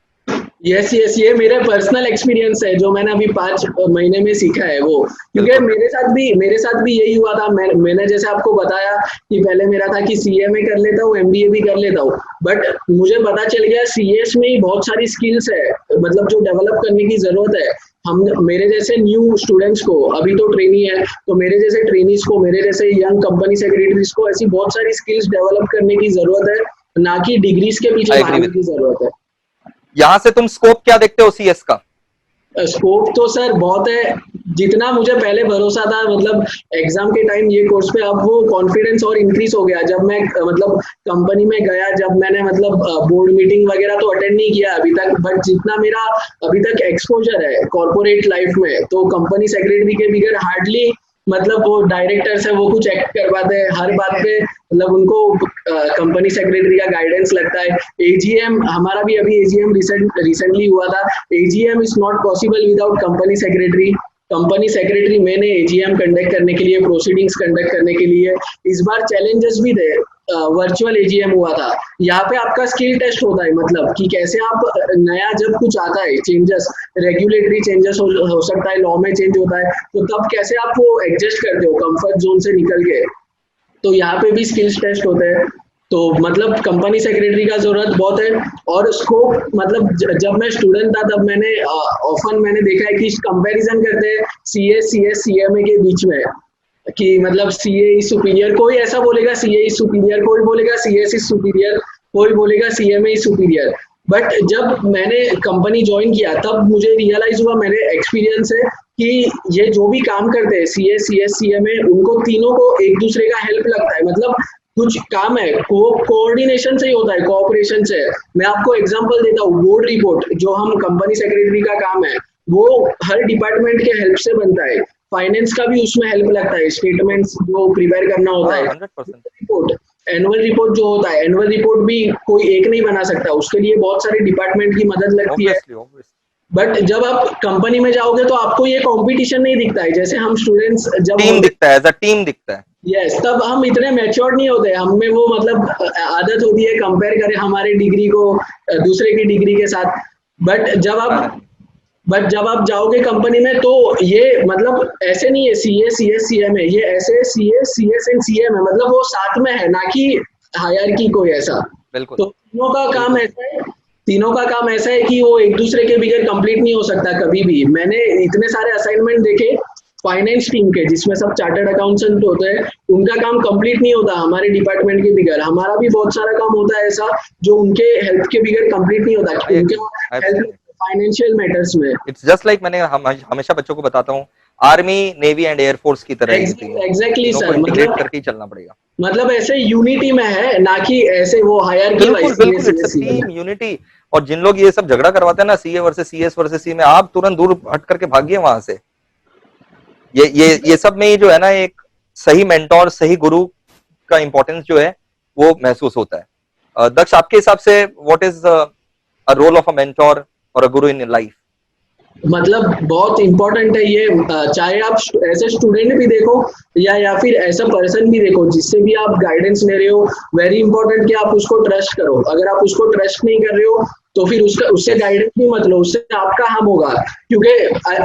Speaker 2: यस यस, ये मेरे पर्सनल एक्सपीरियंस है जो मैंने अभी 5 महीने में सीखा है वो, क्योंकि
Speaker 1: बिल्कुल।
Speaker 2: मेरे साथ भी यही हुआ था। मैंने जैसे आपको बताया कि पहले मेरा था कि सीएमए कर लेता हूँ, एमबीए भी कर लेता हूँ, बट मुझे पता चल गया सीएस में ही बहुत सारी स्किल्स है, मतलब जो डेवलप करने की जरूरत है। हम मेरे जैसे न्यू स्टूडेंट्स को, अभी तो ट्रेनी है, तो मेरे जैसे ट्रेनीज को, मेरे जैसे यंग कंपनी सेक्रेटरीज को ऐसी बहुत सारी स्किल्स डेवलप करने की जरूरत है, ना कि डिग्रीज के
Speaker 1: आई
Speaker 2: पीछे
Speaker 1: एग्री
Speaker 2: भागने
Speaker 1: विथ
Speaker 2: की
Speaker 1: यू।
Speaker 2: जरूरत है।
Speaker 1: यहाँ से तुम स्कोप क्या देखते हो सीएस का?
Speaker 2: स्कोप तो सर बहुत है, जितना मुझे पहले भरोसा था मतलब एग्जाम के टाइम ये कोर्स पे, अब वो कॉन्फिडेंस और इंक्रीज हो गया जब मैं मतलब कंपनी में गया, जब मैंने मतलब बोर्ड मीटिंग वगैरह तो अटेंड नहीं किया अभी तक, बट जितना मेरा अभी तक एक्सपोजर है कॉर्पोरेट लाइफ में, तो कंपनी सेक्रेटरी के बगैर हार्डली मतलब वो डायरेक्टर्स है वो कुछ एक्ट करवाते हैं हर बात पे, मतलब उनको कंपनी सेक्रेटरी का गाइडेंस लगता है। एजीएम हमारा भी अभी एजीएम रिसेंटली हुआ था, AGM is not possible without company secretary. Company secretary मैंने एजीएम कंडक्ट करने के लिए, प्रोसीडिंग्स कंडक्ट करने के लिए, इस बार चैलेंजेस भी थे, वर्चुअल एजीएम हुआ था। यहाँ पे आपका स्किल टेस्ट होता है, मतलब कि कैसे आप नया जब कुछ आता है चेंजेस, रेगुलेटरी चेंजेस हो सकता है, लॉ में चेंज होता है, तो तब कैसे आप वो एडजस्ट करते हो कंफर्ट जोन से निकल के। तो यहाँ पे भी स्किल्स टेस्ट होते हैं। तो मतलब कंपनी सेक्रेटरी का जरूरत बहुत है। और स्कोप मतलब जब मैं स्टूडेंट था तब मैंने ऑफन मैंने देखा है कि कंपैरिजन करते हैं सीएस सीएस सीएमए के बीच में, कि मतलब सीए इज सुपीरियर, कोई ऐसा बोलेगा सीए इज सुपीरियर, कोई बोलेगा सीएस इज सुपीरियर, कोई बोलेगा सीएमए इज सुपीरियर। बट जब मैंने कंपनी ज्वाइन किया तब मुझे रियलाइज हुआ, मेरे एक्सपीरियंस है कि ये जो भी काम करते हैं सीए सीएस सीएमए, उनको तीनों को एक दूसरे का हेल्प लगता है, मतलब कुछ काम है कोऑर्डिनेशन से ही होता है, कोऑपरेशन से। मैं आपको एग्जांपल देता हूँ, बोर्ड रिपोर्ट जो हम कंपनी सेक्रेटरी का काम है वो हर डिपार्टमेंट के हेल्प से बनता है, फाइनेंस का भी उसमें हेल्प लगता है, स्टेटमेंट्स जो प्रिपेयर करना होता है,
Speaker 1: 100%।
Speaker 2: रिपोर्ट एनुअल रिपोर्ट जो होता है, एनुअल रिपोर्ट भी कोई एक नहीं बना सकता, उसके लिए बहुत सारे डिपार्टमेंट की मदद लगती है।
Speaker 1: Obviously obviously.
Speaker 2: बट जब आप कंपनी में जाओगे तो आपको ये कंपटीशन नहीं दिखता है, जैसे हम स्टूडेंट्स जब
Speaker 1: टीम
Speaker 2: होते,
Speaker 1: दिखता है, एज अ टीम दिखता है।
Speaker 2: यस, तब हम इतने मैच्योर नहीं होते, हमें वो मतलब आदत होती है कंपेयर करें हमारी डिग्री को दूसरे की डिग्री के साथ। बट जब आप बट जब आप जाओगे कंपनी में तो ये मतलब ऐसे नहीं है सीए सीएस सीएम है, ये ऐसे सीए सीएस एंड सीएम है, मतलब वो साथ में है, ना कि हायरार्की कोई ऐसा।
Speaker 1: बिल्कुल
Speaker 2: तो तीनों का काम
Speaker 1: बिल्कुल।
Speaker 2: ऐसा है, तीनों का काम ऐसा है कि वो एक दूसरे के बगैर कंप्लीट नहीं हो सकता कभी भी। मैंने इतने सारे असाइनमेंट देखे फाइनेंस टीम के जिसमें सब चार्टर्ड अकाउंटेंट होते हैं, उनका काम कंप्लीट नहीं होता हमारे डिपार्टमेंट के बगैर, हमारा भी बहुत सारा काम होता है ऐसा जो उनके हेल्प के बगैर कंप्लीट नहीं होता,
Speaker 1: आई एग्री,
Speaker 2: उनका हेल्प
Speaker 1: एब्सोल्युटली।
Speaker 2: फाइनेंशियल मैटर्स में।
Speaker 1: इट्स जस्ट लाइक मैंने हमेशा बच्चों को बताता हूँ, आर्मी नेवी एंड एयरफोर्स की तरह है ये तीनों,
Speaker 2: एग्जैक्टली
Speaker 1: तीनों को
Speaker 2: सर,
Speaker 1: इंटीग्रेट
Speaker 2: मतलब
Speaker 1: करके ही चलना पड़ेगा।
Speaker 2: ऐसे यूनिटी में है, ना कि ऐसे वो हायरार्की
Speaker 1: बिल्कुल
Speaker 2: वाइज
Speaker 1: बिल्कुल, इट्स अ टीम यूनिटी। और जिन लोग ये सब झगड़ा करवाते हैं ना, CA versus CS versus C में, आप तुरंत दूर हट करके भागिए वहां से। ये सब में जो है ना, एक सही मेंटोर, सही गुरु का इंपॉर्टेंस जो है वो महसूस होता है। दक्ष, आपके हिसाब से what is a role of a mentor और अ गुरु इन लाइफ?
Speaker 2: मतलब बहुत इंपॉर्टेंट है ये, चाहे आप ऐसे स्टूडेंट भी देखो या फिर ऐसा पर्सन भी देखो जिससे भी आप गाइडेंस ले रहे हो, वेरी इंपॉर्टेंट कि आप उसको ट्रस्ट करो। अगर आप उसको ट्रस्ट नहीं कर रहे हो तो फिर उससे
Speaker 1: यस,
Speaker 2: गाइडेंस भी मत लो, उससे आपका हार्म होगा। क्योंकि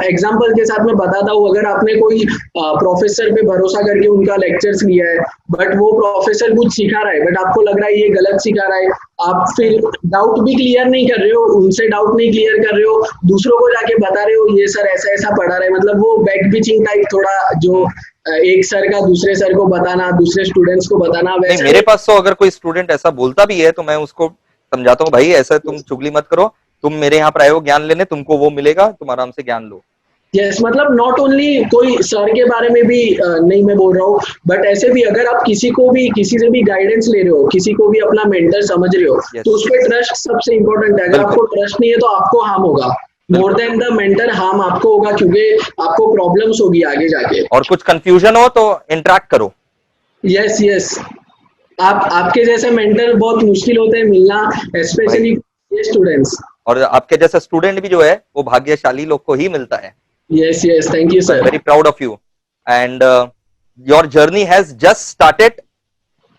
Speaker 2: एग्जांपल के साथ मैं बताता हूँ, अगर आपने कोई प्रोफेसर पे भरोसा करके उनका लेक्चर्स लिया है, बट वो प्रोफेसर कुछ सिखा रहा है बट आपको लग रहा है ये गलत सिखा रहा है, आप फिर डाउट भी क्लियर नहीं कर रहे हो, उनसे डाउट नहीं क्लियर कर रहे हो, दूसरों को जाके बता रहे हो ये सर ऐसा ऐसा पढ़ा रहे, मतलब वो बैक पिचिंग टाइप थोड़ा, जो एक सर का दूसरे सर को बताना, दूसरे स्टूडेंट्स को बताना,
Speaker 1: नहीं,
Speaker 2: वैसे
Speaker 1: मेरे पास तो अगर कोई स्टूडेंट ऐसा बोलता भी है तो मैं उसको समझाता हूँ, भाई ऐसा तुम चुगली मत करो, तुम मेरे यहाँ पर आए हो ज्ञान लेने, तुमको वो मिलेगा, तुम आराम से ज्ञान लो।
Speaker 2: यस, मतलब नॉट ओनली कोई सर के बारे में भी नहीं मैं बोल रहा हूँ, बट ऐसे भी अगर आप किसी को भी किसी से भी गाइडेंस ले रहे हो, किसी को भी अपना मेंटर समझ रहे हो,
Speaker 1: यस,
Speaker 2: तो उस पर ट्रस्ट सबसे इंपॉर्टेंट है। अगर
Speaker 1: बिल्कुल
Speaker 2: आपको ट्रस्ट नहीं है तो आपको हार्म होगा, मोर
Speaker 1: बिल्कुल।
Speaker 2: देन द मेंटर, हार्म आपको होगा, क्योंकि आपको प्रॉब्लम्स होगी आगे जाके।
Speaker 1: और कुछ कंफ्यूजन हो तो इंटरेक्ट करो।
Speaker 2: यस यस, आप आपके जैसे मेंटर बहुत मुश्किल होते हैं मिलना,
Speaker 1: भाई,
Speaker 2: स्पेशली ये स्टूडेंट्स।
Speaker 1: और आपके जैसा स्टूडेंट भी जो है वो भाग्यशाली लोग को ही मिलता है।
Speaker 2: Yes yes, thank you
Speaker 1: So I'm
Speaker 2: sir.
Speaker 1: very proud of you, and your journey has just started.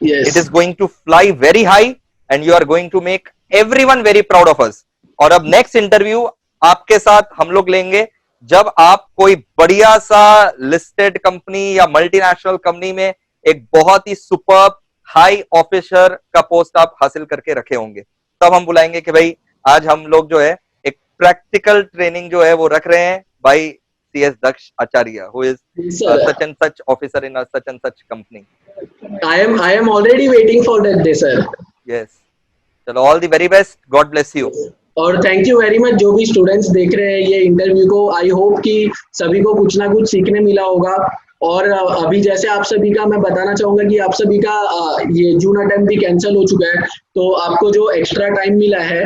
Speaker 2: Yes
Speaker 1: It is going to fly very high, and you are going to make everyone very proud of us. और अब नेक्स्ट इंटरव्यू आपके साथ हम लोग लेंगे जब आप कोई बढ़िया सा लिस्टेड कंपनी या मल्टीनेशनल कंपनी में एक बहुत ही सुपर हाई ऑफिसर का पोस्ट आप हासिल करके रखे होंगे। तब हम बुलाएंगे कि भाई आज हम लोग जो है एक प्रैक्टिकल ट्रेनिंग जो है वो रख रहे हैं भाई CS Daksh Acharya, who is
Speaker 2: sir,
Speaker 1: such and such officer in a such and such company.
Speaker 2: I am already waiting for that day, sir.
Speaker 1: Yes. Chalo, all the very best. God bless you.
Speaker 2: और थैंक यू वेरी मच जो भी स्टूडेंट्स देख रहे हैं ये इंटरव्यू को। आई होप कि सभी को कुछ ना कुछ सीखने मिला होगा। और अभी जैसे आप सभी का मैं बताना चाहूंगा कि आप सभी का ये जून अटेम्प्ट भी कैंसिल हो चुका है, तो आपको जो एक्स्ट्रा टाइम मिला है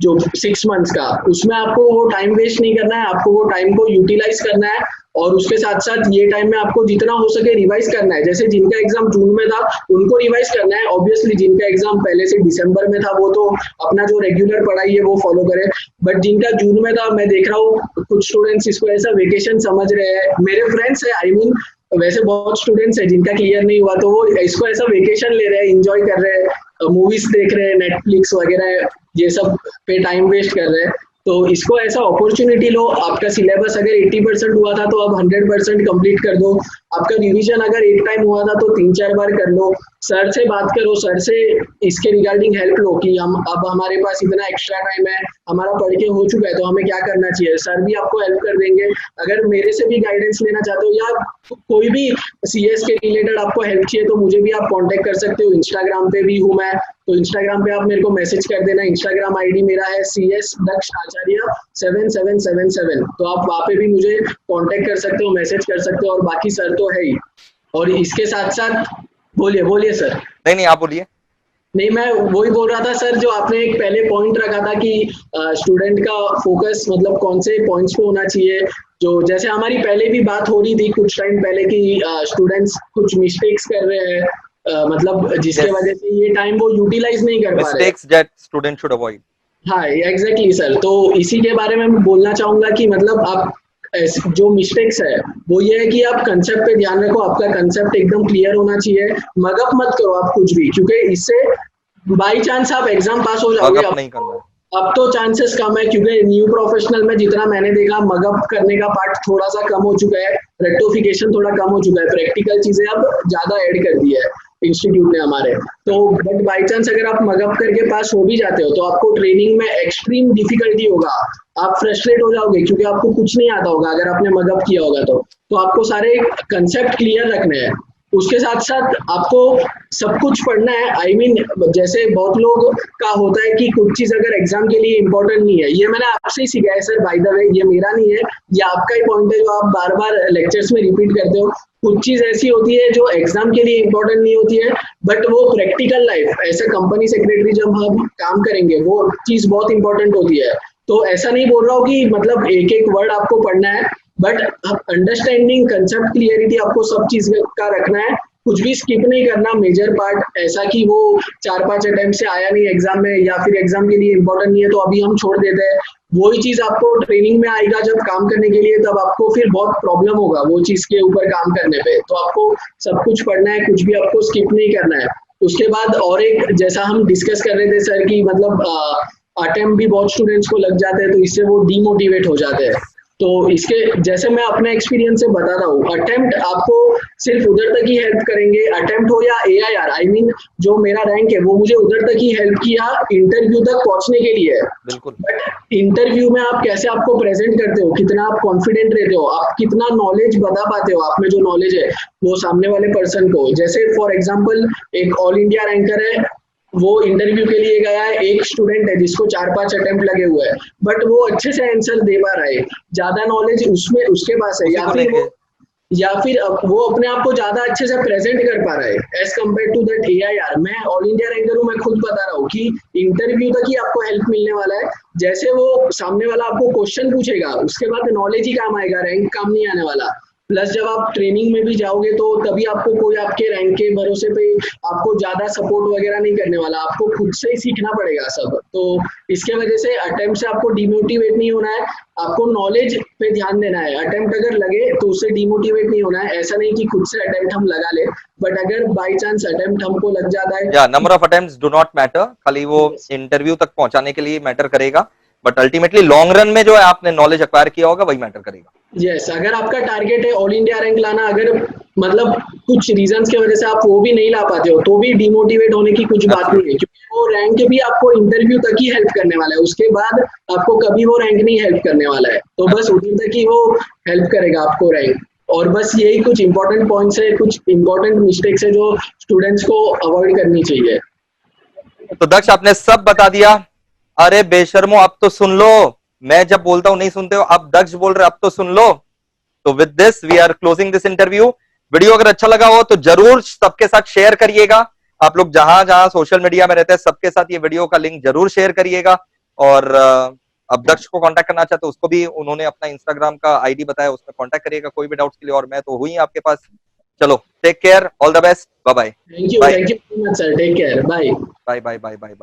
Speaker 2: जो 6 मंथ्स का, उसमें आपको वो टाइम वेस्ट नहीं करना है, आपको वो टाइम को यूटिलाइज करना है। और उसके साथ साथ ये टाइम में आपको जितना हो सके रिवाइज करना है। जैसे जिनका एग्जाम जून में था उनको रिवाइज करना है, ऑब्वियसली जिनका एग्जाम पहले से दिसंबर में था वो तो अपना जो रेगुलर पढ़ाई है वो फॉलो करे। बट जिनका जून में था, मैं देख रहा हूँ कुछ स्टूडेंट्स इसको ऐसा वेकेशन समझ रहे हैं, मेरे फ्रेंड्स है आई मीन, वैसे बहुत स्टूडेंट्स है जिनका क्लियर नहीं हुआ तो वो इसको ऐसा वेकेशन ले रहे हैं, एंजॉय कर रहे हैं, मूवीज देख रहे हैं, नेटफ्लिक्स वगैरह ये सब पे टाइम वेस्ट कर रहे हैं। तो इसको ऐसा अपॉर्चुनिटी लो, आपका सिलेबस अगर 80% हुआ था तो अब 100% कंप्लीट कर दो, आपका रिवीजन अगर एक टाइम हुआ था तो 3-4 बार कर लो, सर से बात करो, सर से इसके रिगार्डिंग हेल्प लो कि हम अब हमारे पास इतना एक्स्ट्रा टाइम है, हमारा पढ़ के हो चुका है तो हमें क्या करना चाहिए, सर भी आपको हेल्प कर देंगे। अगर मेरे से भी गाइडेंस लेना चाहते हो या कोई भी सीएस के रिलेटेड आपको हेल्प चाहिए तो मुझे भी आप कांटेक्ट कर सकते हो, इंस्टाग्राम पे भी हूँ मैं, तो इंस्टाग्राम पे आप मेरे को मैसेज कर देना। इंस्टाग्राम आईडी मेरा है CS दक्ष आचार्य 7777, तो आप वहाँ पे भी मुझे कांटेक्ट कर सकते हो, मैसेज कर सकते हो, और बाकी सर तो है ही। और इसके साथ साथ बोलिए सर।
Speaker 1: नहीं आप बोलिए।
Speaker 2: नहीं, मैं वही बोल रहा था सर, जो आपने एक पहले पॉइंट रखा था कि स्टूडेंट का फोकस मतलब कौन से पॉइंट्स पे होना चाहिए, जो जैसे हमारी पहले भी बात हो रही थी कुछ टाइम पहले कि स्टूडेंट्स कुछ मिस्टेक्स कर रहे हैं, मतलब जिसके वजह से ये टाइम वो यूटिलाइज नहीं कर पा रहे।
Speaker 1: Mistakes that student should avoid.
Speaker 2: हाँ एग्जैक्टली सर, तो इसी के बारे में मैं बोलना चाहूंगा कि मतलब आप जो मिस्टेक्स है वो ये है कि आप कंसेप्ट पे ध्यान रखो, आपका कंसेप्ट एकदम क्लियर होना चाहिए, मगअप मत करो आप कुछ भी, क्योंकि इससे बाई चांस आप एग्जाम पास हो जाओगे,
Speaker 1: नहीं करना है।
Speaker 2: अब तो चांसेस कम है क्योंकि न्यू प्रोफेशनल में जितना मैंने देखा मगअप करने का पार्ट थोड़ा सा कम हो चुका है, रेक्टिफिकेशन थोड़ा कम हो चुका है, प्रैक्टिकल चीजें अब ज्यादा ऐड कर दी है इंस्टीट्यूट ने हमारे। तो बट बाई चांस अगर आप मगअप करके पास हो भी जाते हो तो आपको ट्रेनिंग में एक्सट्रीम डिफिकल्टी होगा, आप फ्रस्ट्रेट हो जाओगे क्योंकि आपको कुछ नहीं आता होगा अगर आपने मगअप किया होगा तो आपको सारे कंसेप्ट क्लियर रखने हैं। उसके साथ साथ आपको सब कुछ पढ़ना है, आई मीन जैसे बहुत लोग का होता है कि कुछ चीज अगर एग्जाम के लिए इंपॉर्टेंट नहीं है, ये मैंने आपसे ही सीखा है सर, बाय द वे ये मेरा नहीं है, ये आपका ही पॉइंट है जो आप बार बार लेक्चर्स में रिपीट करते हो। कुछ चीज ऐसी होती है जो एग्जाम के लिए इंपॉर्टेंट नहीं होती है, बट वो प्रैक्टिकल लाइफ ऐसे कंपनी सेक्रेटरी जब हम काम करेंगे वो चीज बहुत इंपॉर्टेंट होती है। तो ऐसा नहीं बोल रहा हूँ कि मतलब एक एक वर्ड आपको पढ़ना है, बट अंडरस्टैंडिंग कंसेप्ट क्लियरिटी आपको सब चीज का रखना है, कुछ भी स्किप नहीं करना मेजर पार्ट, ऐसा कि वो 4-5 अटेम्प्ट से आया नहीं एग्जाम में या फिर एग्जाम के लिए इंपॉर्टेंट नहीं है तो अभी हम छोड़ देते हैं, वही चीज आपको ट्रेनिंग में आएगा जब काम करने के लिए, तब आपको फिर बहुत प्रॉब्लम होगा वो चीज के ऊपर काम करने पे। तो आपको सब कुछ पढ़ना है, कुछ भी आपको स्किप नहीं करना है। उसके बाद और एक जैसा हम डिस्कस कर रहे थे सर की मतलब अटेम्प्ट भी बहुत स्टूडेंट्स को लग जाते हैं तो इससे वो डीमोटिवेट हो जाते हैं। तो इसके जैसे मैं अपने एक्सपीरियंस से बता रहा हूँ, अटेम्प्ट आपको सिर्फ उधर तक ही हेल्प करेंगे, अटेम्प्ट हो या AIR, आई मीन जो मेरा रैंक है वो मुझे उधर तक ही हेल्प किया इंटरव्यू तक पहुंचने के लिए।
Speaker 1: बिल्कुल।
Speaker 2: बट इंटरव्यू में आप कैसे आपको प्रेजेंट करते हो, कितना आप कॉन्फिडेंट रहते हो, आप कितना नॉलेज बता पाते हो, आप में जो नॉलेज है वो सामने वाले पर्सन को, जैसे फॉर एग्जाम्पल एक ऑल इंडिया रैंकर है, वो इंटरव्यू के लिए गया है, एक स्टूडेंट है जिसको 4-5 अटेम्प्ट लगे हुए हैं बट वो अच्छे से आंसर दे पा रहा है, ज्यादा नॉलेज उसमें उसके पास है, या फिर वो अपने आप को ज्यादा अच्छे से प्रेजेंट कर पा रहा है as compare to that AIR। मैं ऑल इंडिया रैंकर हूँ, मैं खुद बता रहा हूँ कि इंटरव्यू तक ही आपको हेल्प मिलने वाला है, जैसे वो सामने वाला आपको क्वेश्चन पूछेगा उसके बाद नॉलेज ही काम आएगा, रैंक काम नहीं आने वाला। प्लस जब आप ट्रेनिंग में भी जाओगे तो तभी आपको कोई आपके रैंक के भरोसे पे आपको ज्यादा सपोर्ट वगैरह नहीं करने वाला, आपको खुद से ही सीखना पड़ेगा सब। तो इसके वजह से अटेम्प्ट से आपको डिमोटिवेट नहीं होना है, आपको नॉलेज पे ध्यान देना है। अटेम्प्ट अगर लगे तो उससे डिमोटिवेट नहीं होना है, ऐसा नहीं कि खुद से अटेम्प्ट हम लगा ले, बट अगर बाई चांस अटेम्प्ट हमको लग जाता है,
Speaker 1: या number of attempts do not matter, खाली वो इंटरव्यू तक पहुंचाने के लिए मैटर करेगा, बट अल्टीमेटली लॉन्ग रन में जो है आपने नॉलेज एक्वायर किया होगा वही मैटर करेगा।
Speaker 2: यस, अगर आपका टारगेट है ऑल इंडिया रैंक लाना, अगर मतलब कुछ रीजंस की वजह से आप वो भी नहीं ला पाते हो तो भी डिमोटिवेट होने की कुछ बात नहीं है, क्योंकि वो रैंक भी आपको इंटरव्यू तक ही हेल्प करने वाला है, उसके बाद आपको कभी वो रैंक नहीं हेल्प करने वाला है, तो बस उधर तक ही वो हेल्प करेगा आपको रैंक। और बस यही कुछ इंपॉर्टेंट पॉइंट्स है, कुछ इंपॉर्टेंट मिस्टेक्स है जो स्टूडेंट्स को अवॉइड करनी चाहिए।
Speaker 1: तो दक्ष आपने सब बता दिया, अरे बेशर्मो, अब तो सुन लो। मैं जब बोलता हूं नहीं सुनते हो, अब दक्ष बोल रहे अब तो सुन लो। तो with this we are closing this interview. Video अगर अच्छा लगा हो तो जरूर सबके साथ शेयर करिएगा। आप लोग जहां जहां सोशल मीडिया में रहते हैं सबके साथ ये वीडियो का लिंक जरूर शेयर करिएगा। और अब दक्ष को कांटेक्ट करना चाहते हो उसको भी उन्होंने अपना इंस्टाग्राम का आईडी बताया, उसमें कांटेक्ट करिएगा कोई भी डाउट्स के लिए। और मैं तो हुई आपके पास। चलो, take care, all the best, bye bye. Bye
Speaker 2: thank you very much sir, take care, bye.
Speaker 1: Bye bye bye bye bye.